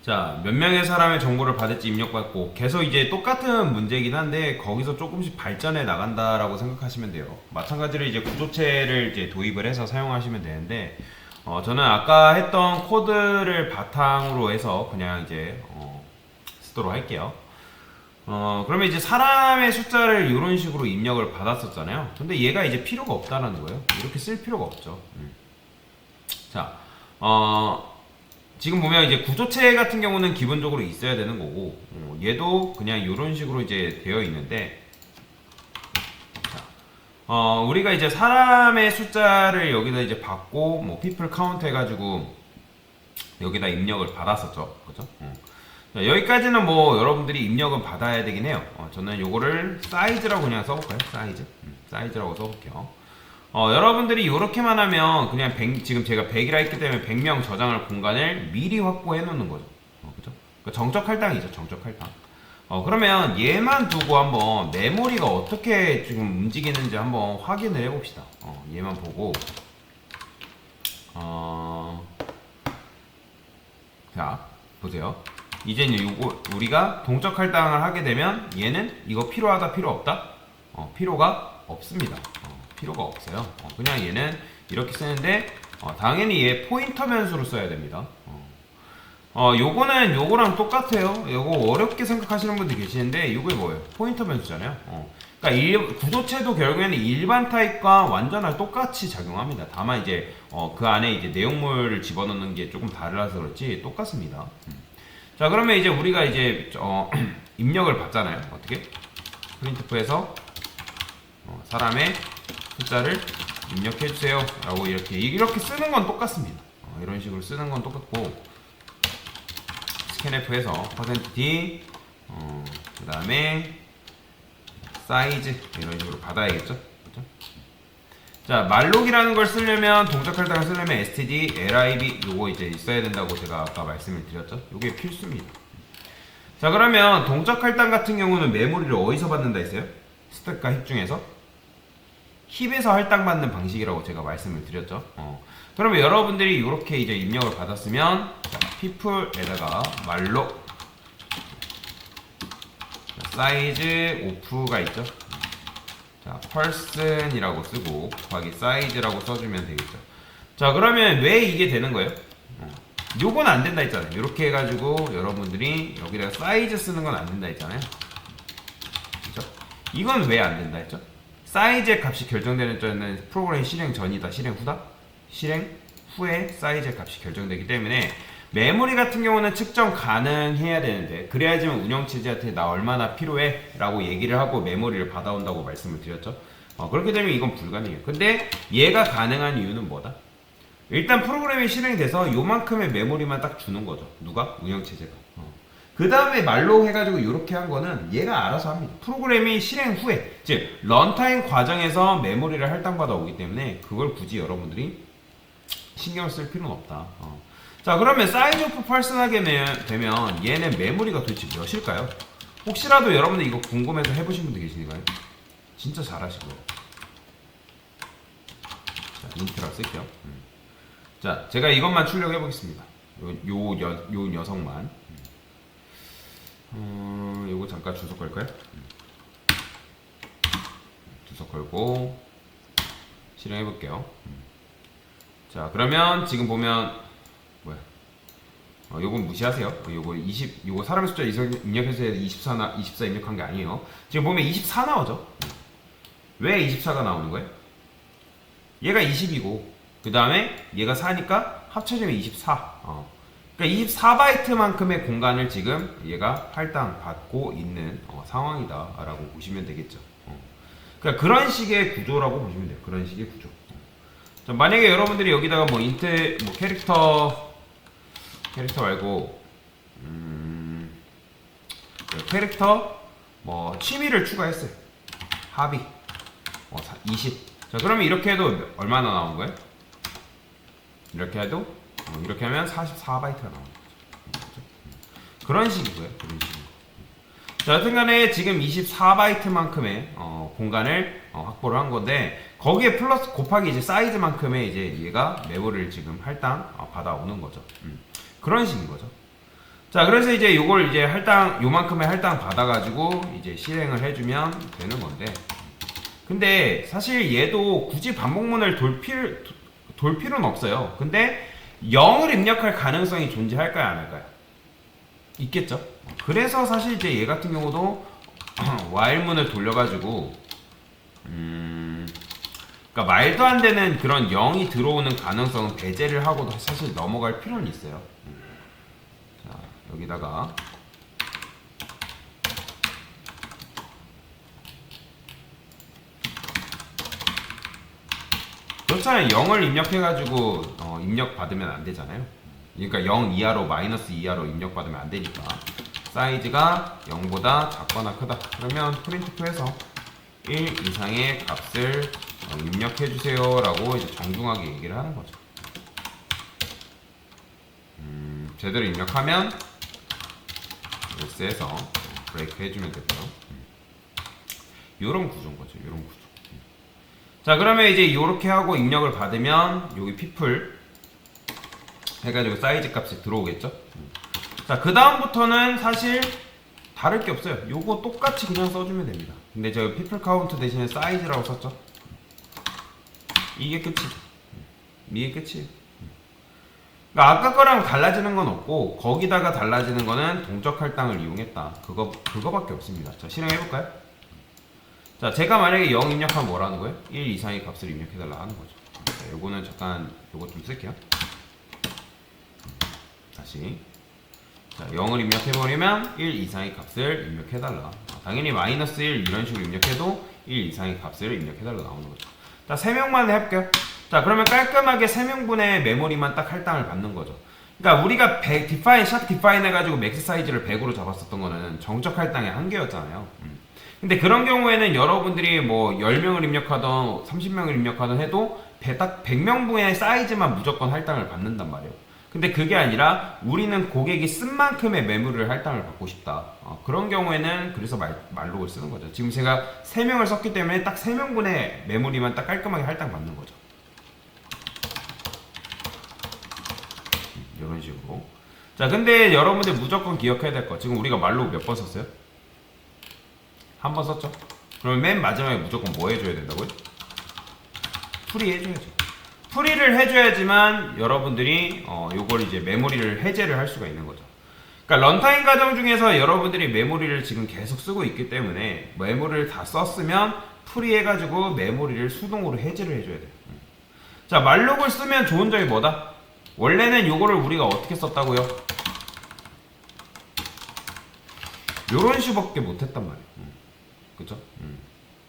자, 몇 명의 사람의 정보를 받을지 입력받고 계속 이제 똑같은 문제이긴 한데 거기서 조금씩 발전해 나간다라고 생각하시면 돼요. 마찬가지로 이제 구조체를 이제 도입을 해서 사용하시면 되는데 저는 아까 했던 코드를 바탕으로 해서 그냥 이제 쓰도록 할게요. 그러면 이제 사람의 숫자를 이런 식으로 입력을 받았었잖아요. 근데 얘가 이제 필요가 없다는 거예요. 이렇게 쓸 필요가 없죠. 자, 지금 보면 이제 구조체 같은 경우는 기본적으로 있어야 되는 거고, 얘도 그냥 이런 식으로 이제 되어 있는데, 우리가 이제 사람의 숫자를 여기다 이제 받고, 뭐, people count 해가지고, 여기다 입력을 받았었죠. 그죠? 자, 여기까지는 뭐, 여러분들이 입력은 받아야 되긴 해요. 저는 요거를 사이즈라고 그냥 써볼까요? 사이즈? 사이즈라고 써볼게요. 여러분들이 이렇게만 하면 그냥 지금 제가 100이라 했기 때문에 100명 저장할 공간을 미리 확보해 놓는 거죠. 그죠? 그러니까 정적 할당이죠. 정적 할당. 그러면 얘만 두고 한번 메모리가 어떻게 지금 움직이는지 한번 확인을 해 봅시다. 얘만 보고 자, 보세요. 이제는 요거 우리가 동적 할당을 하게 되면 얘는 이거 필요하다 필요 없다? 필요가 없습니다. 필요가 없어요. 그냥 얘는 이렇게 쓰는데 당연히 얘 포인터 변수로 써야 됩니다. 요거는 요거랑 똑같아요. 요거 어렵게 생각하시는 분들 계시는데 요게 뭐예요? 포인터 변수잖아요. 그러니까 구조체도 결국에는 일반 타입과 완전히 똑같이 작용합니다. 다만 이제 그 안에 이제 내용물을 집어넣는 게 조금 달라서 그렇지 똑같습니다. 자, 그러면 이제 우리가 이제 입력을 받잖아요. 어떻게? 프린트프에서 사람의 숫자를 입력해주세요 라고 이렇게 쓰는 건 똑같습니다. 이런 식으로 쓰는 건 똑같고 스캔F에서 %d 그 다음에 사이즈 이런 식으로 받아야겠죠. 그렇죠? 자, 말록이라는 걸 쓰려면 동작 할당을 쓰려면 std, lib 요거 이제 있어야 된다고 제가 아까 말씀을 드렸죠. 요게 필수입니다. 자, 그러면 동작 할당 같은 경우는 메모리를 어디서 받는다 했어요? 스택과 힙 중에서 힙에서 할당받는 방식이라고 제가 말씀을 드렸죠. 그러면 여러분들이 이렇게 이제 입력을 받았으면 people에다가 말록 사이즈 오프가 있죠. 자, person이라고 쓰고 곱하기 사이즈라고 써주면 되겠죠. 자, 그러면 왜 이게 되는 거예요? 요건 안 된다 했잖아요. 이렇게 해가지고 여러분들이 여기다가 사이즈 쓰는 건 안 된다 했잖아요. 그죠? 이건 왜 안 된다 했죠? 사이즈의 값이 결정되는 때는 프로그램 실행 전이다, 실행 후다? 실행 후에 사이즈의 값이 결정되기 때문에 메모리 같은 경우는 측정 가능해야 되는데 그래야지만 운영체제한테 나 얼마나 필요해? 라고 얘기를 하고 메모리를 받아온다고 말씀을 드렸죠. 그렇게 되면 이건 불가능해요. 근데 얘가 가능한 이유는 뭐다? 일단 프로그램이 실행이 돼서 요만큼의 메모리만 딱 주는 거죠. 누가? 운영체제가. 그 다음에 말로 해가지고 이렇게 한 거는 얘가 알아서 합니다. 프로그램이 실행 후에, 즉 런타임 과정에서 메모리를 할당받아 오기 때문에 그걸 굳이 여러분들이 신경을 쓸 필요는 없다. 자, 그러면 사이즈 오프 펄슨하게 되면 얘는 메모리가 도대체 몇일까요? 혹시라도 여러분들 이거 궁금해서 해보신 분들 계시니까요. 진짜 잘하시고요. 자, 인트라 쓸게요. 자, 제가 이것만 출력해 보겠습니다. 요 녀석만. 요거 잠깐 주소 걸까요? 주소 걸고 실행해 볼게요. 자, 그러면 지금 보면 뭐야? 요건 무시하세요. 요거 사람의 숫자 입력해서 24 입력한 게 아니에요. 지금 보면 24 나오죠? 왜 24가 나오는 거예요? 얘가 20이고 그 다음에 얘가 4니까 합쳐지면 24. 그러니까 24바이트만큼의 공간을 지금 얘가 할당받고 있는 상황이다 라고 보시면 되겠죠. 그러니까 그런 식의 구조라고 보시면 돼요. 그런 식의 구조. 자, 만약에 여러분들이 여기다가 뭐 캐릭터 말고 캐릭터 뭐 취미를 추가했어요. 합의 20. 자, 그러면 이렇게 해도 얼마나 나온 거예요? 이렇게 해도 이렇게 하면 44바이트가 나오는 거죠. 그런 식이고요. 그런 식이고. 자, 여튼간에 지금 24바이트만큼의 공간을 확보를 한 건데 거기에 플러스 곱하기 이제 사이즈만큼의 이제 얘가 메모리를 지금 할당 받아오는 거죠. 그런 식인 거죠. 자, 그래서 이제 요걸 이제 요만큼의 할당 받아가지고 이제 실행을 해주면 되는 건데, 근데 사실 얘도 굳이 반복문을 돌 필요는 없어요. 근데 0을 입력할 가능성이 존재할까요, 안 할까요? 있겠죠. 그래서 사실 이제 얘 같은 경우도 while문을 돌려가지고 그러니까 말도 안 되는 그런 0이 들어오는 가능성은 배제를 하고도 사실 넘어갈 필요는 있어요. 자, 여기다가 그렇잖아요. 0을 입력해가지고 입력 받으면 안 되잖아요. 그러니까 0 이하로 마이너스 이하로 입력 받으면 안 되니까 사이즈가 0보다 작거나 크다. 그러면 프린트프에서 1 이상의 값을 입력해주세요라고 이제 정중하게 얘기를 하는 거죠. 제대로 입력하면 else에서 브레이크 해주면 되고요. 요런 구조인 거죠. 요런 구조. 자, 그러면 이제 요렇게 하고 입력을 받으면 여기 people 해가지고 사이즈 값이 들어오겠죠. 자, 그 다음부터는 사실 다를 게 없어요. 요거 똑같이 그냥 써주면 됩니다. 근데 제가 people count 대신에 사이즈라고 썼죠. 이게 끝이에요. 이게 끝이에요. 그러니까 아까 거랑 달라지는 건 없고 거기다가 달라지는 거는 동적 할당을 이용했다. 그거밖에 없습니다. 자, 실행해볼까요? 자, 제가 만약에 0 입력하면 뭐라는 거예요? 1 이상의 값을 입력해달라 하는 거죠. 자, 요거는 잠깐 요거 좀 쓸게요. 다시. 자, 0을 입력해버리면 1 이상의 값을 입력해달라. 당연히 마이너스 1 이런 식으로 입력해도 1 이상의 값을 입력해달라 나오는 거죠. 자, 3명만 해볼게요. 자, 그러면 깔끔하게 3명분의 메모리만 딱 할당을 받는 거죠. 그러니까 우리가 샷 디파인 해가지고 맥스 사이즈를 100으로 잡았었던 거는 정적 할당의 한계였잖아요. 근데 그런 경우에는 여러분들이 뭐 10명을 입력하던 30명을 입력하던 해도 딱 100명분의 사이즈만 무조건 할당을 받는단 말이에요. 근데 그게 아니라 우리는 고객이 쓴 만큼의 메모리를 할당을 받고 싶다. 그런 경우에는 그래서 말록을 쓰는 거죠. 지금 제가 3명을 썼기 때문에 딱 3명분의 메모리만 딱 깔끔하게 할당 받는 거죠. 이런 식으로. 자, 근데 여러분들 무조건 기억해야 될 거. 지금 우리가 말록 몇 번 썼어요? 한 번 썼죠? 그러면 맨 마지막에 무조건 뭐 해줘야 된다고요? 풀이 해줘야죠. 풀이를 해줘야지만 여러분들이 요걸 이제 메모리를 해제를 할 수가 있는 거죠. 그러니까 런타임 과정 중에서 여러분들이 메모리를 지금 계속 쓰고 있기 때문에 메모리를 다 썼으면 풀이 해가지고 메모리를 수동으로 해제를 해줘야 돼요. 자, 말록을 쓰면 좋은 점이 뭐다? 원래는 요거를 우리가 어떻게 썼다고요? 요런 식밖에 못했단 말이에요. 그쵸?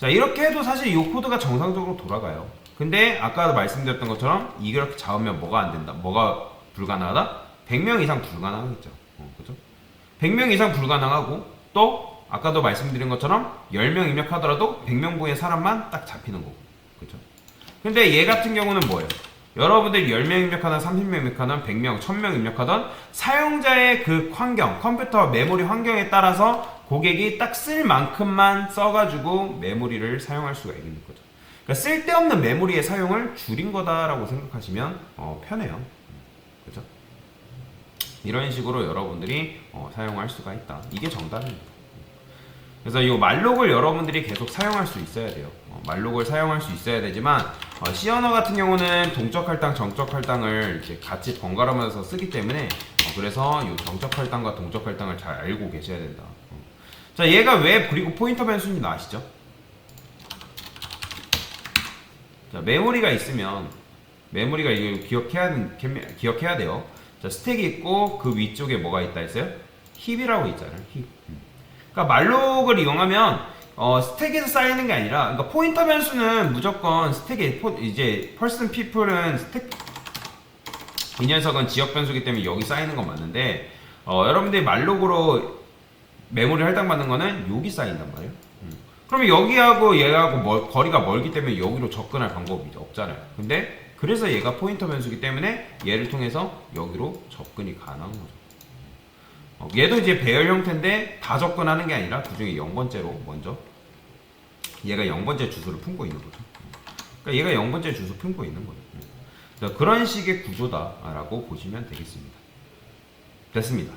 자, 이렇게 해도 사실 이 코드가 정상적으로 돌아가요. 근데 아까도 말씀드렸던 것처럼 이렇게 잡으면 뭐가 안 된다? 뭐가 불가능하다? 100명 이상 불가능하겠죠. 그죠? 100명 이상 불가능하고 또 아까도 말씀드린 것처럼 10명 입력하더라도 100명분의 사람만 딱 잡히는 거고. 그죠? 근데 얘 같은 경우는 뭐예요? 여러분들이 10명 입력하든 30명 입력하든 100명, 1000명 입력하든 사용자의 그 환경, 컴퓨터 메모리 환경에 따라서 고객이 딱 쓸 만큼만 써가지고 메모리를 사용할 수가 있는 거죠. 그러니까 쓸데없는 메모리의 사용을 줄인 거다라고 생각하시면 편해요. 그죠? 이런 식으로 여러분들이 사용할 수가 있다. 이게 정답입니다. 그래서 이 말록을 여러분들이 계속 사용할 수 있어야 돼요. 말록을 사용할 수 있어야 되지만 C 언어 같은 경우는 동적 할당, 정적 할당을 이제 같이 번갈아가면서 쓰기 때문에 그래서 이 정적 할당과 동적 할당을 잘 알고 계셔야 된다. 자, 얘가 왜 그리고 포인터 변수인지 아시죠? 자, 메모리가 있으면 메모리가 이거 기억해야 돼요. 자, 스택이 있고 그 위쪽에 뭐가 있다 했어요? 힙이라고 있잖아요. 힙. 그러니까 말록을 이용하면 스택에서 쌓이는 게 아니라, 그러니까 포인터 변수는 무조건 스택에 이제 person people은 스택, 이 녀석은 지역 변수기 때문에 여기 쌓이는 건 맞는데 여러분들이 말록으로 메모리 할당받는 거는 여기 쌓인단 말이에요. 그러면 여기하고 얘하고 거리가 멀기 때문에 여기로 접근할 방법이 없잖아요. 근데 그래서 얘가 포인터 변수기 때문에 얘를 통해서 여기로 접근이 가능한 거죠. 얘도 이제 배열 형태인데 다 접근하는 게 아니라 그 중에 0번째로 먼저 얘가 0번째 주소를 품고 있는 거죠. 그러니까 얘가 0번째 주소 품고 있는 거예요. 그런 식의 구조다라고 보시면 되겠습니다. 됐습니다.